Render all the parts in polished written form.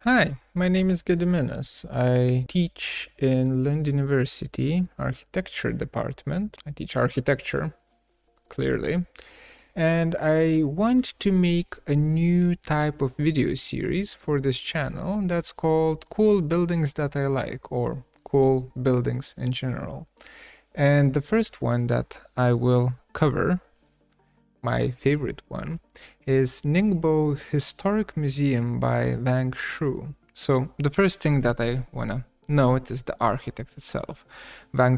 Hi, my name is Gediminas. I teach in Lund University architecture department. I teach architecture, clearly. And I want to make a new type of video series for this channel that's called Cool Buildings That I Like, or Cool Buildings in general. And the first one that I will cover, my favorite one, is Ningbo Historic Museum by Wang. So the first thing that I want to note is the architect itself. Wang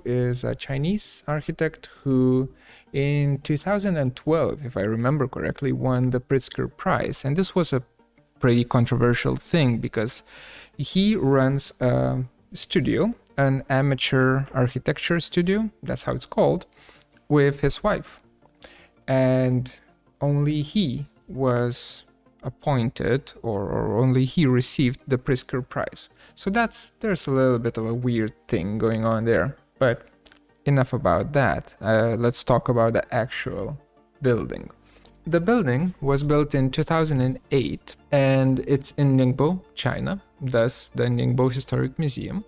is a Chinese architect who in 2012, if I remember correctly, won the Pritzker Prize. And this was a pretty controversial thing because he runs a studio, an amateur architecture studio, that's how it's called, with his wife. And only he was appointed or only he received the Pritzker Prize. So there's a little bit of a weird thing going on there. But enough about that. Let's talk about the actual building. The building was built in 2008 and it's in Ningbo, China, thus the Ningbo Historic Museum.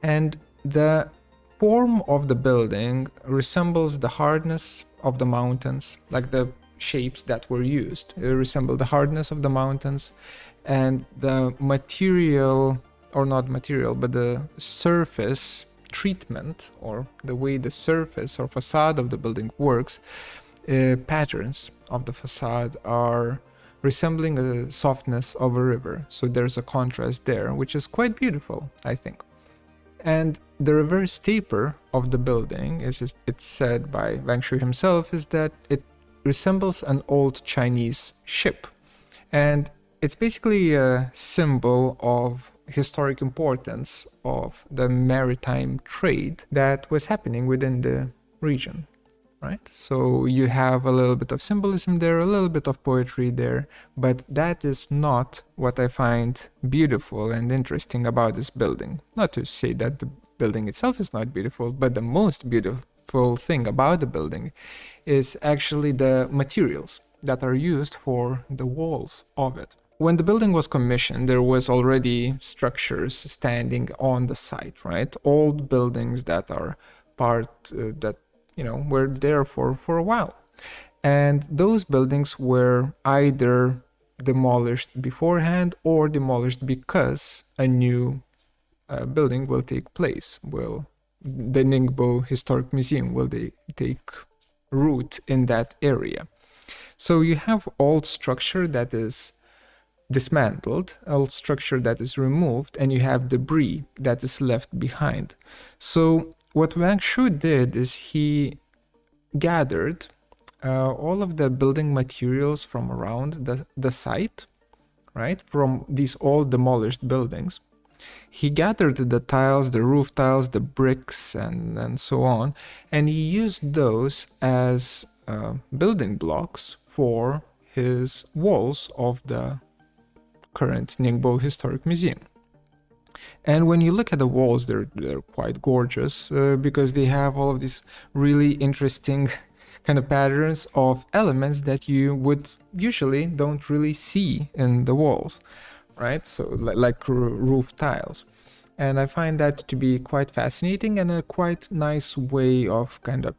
And the form of the building resembles the hardness of the mountains, like the shapes that were used. It resemble the hardness of the mountains, and the material, or not material, but the surface treatment, or the way the surface or facade of the building works, patterns of the facade are resembling the softness of a river. So there's a contrast there, which is quite beautiful, I think. And the reverse taper of the building, it's said by Wang Shu himself, is that it resembles an old Chinese ship. And it's basically a symbol of historic importance of the maritime trade that was happening within the region, right? So you have a little bit of symbolism there, a little bit of poetry there, but that is not what I find beautiful and interesting about this building. Not to say that the building itself is not beautiful, but the most beautiful thing about the building is actually the materials that are used for the walls of it. When the building was commissioned, there was already structures standing on the site, right? Old buildings that are were there for a while. And those buildings were either demolished beforehand or demolished because a new building will take place. The Ningbo Historic Museum will take root in that area. So you have old structure that is dismantled, old structure that is removed, and you have debris that is left behind. So what Wang Shu did is he gathered all of the building materials from around the site, right, from these old demolished buildings. He gathered the tiles, the roof tiles, the bricks, and so on, and he used those as building blocks for his walls of the current Ningbo Historic Museum. And when you look at the walls, they're quite gorgeous because they have all of these really interesting kind of patterns of elements that you would usually don't really see in the walls, right? So like roof tiles. And I find that to be quite fascinating and a quite nice way of kind of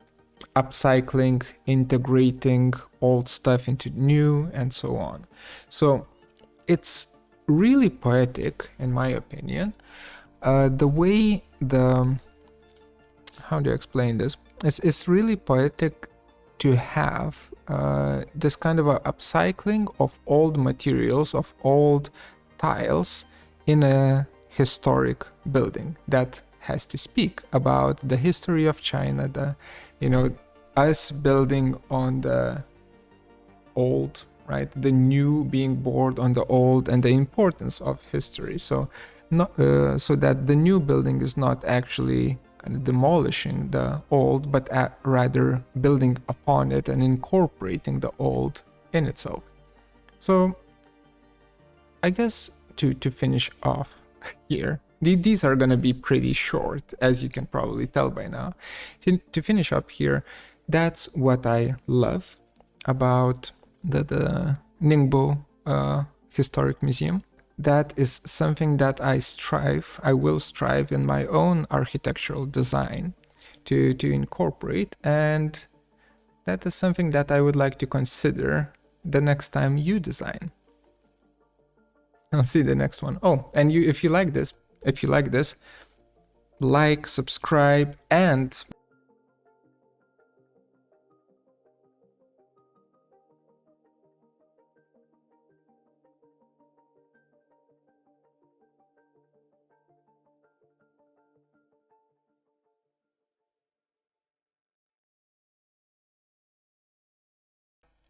upcycling, integrating old stuff into new, and so on. So it's really poetic, in my opinion. The way how do I explain this? It's really poetic to have this kind of a upcycling of old materials, of old tiles in a historic building that has to speak about the history of China, us building on the old, right? The new being born on the old, and the importance of history. So that the new building is not actually kind of demolishing the old, but rather building upon it and incorporating the old in itself. So I guess to finish off here, these are going to be pretty short, as you can probably tell by now. To finish up here, that's what I love about the Ningbo Historic Museum. that is something that I will strive in my own architectural design to incorporate, and that is something that I would like to consider the next time you design. I'll see the next one. Oh, and if you like this, like, subscribe, and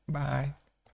bye.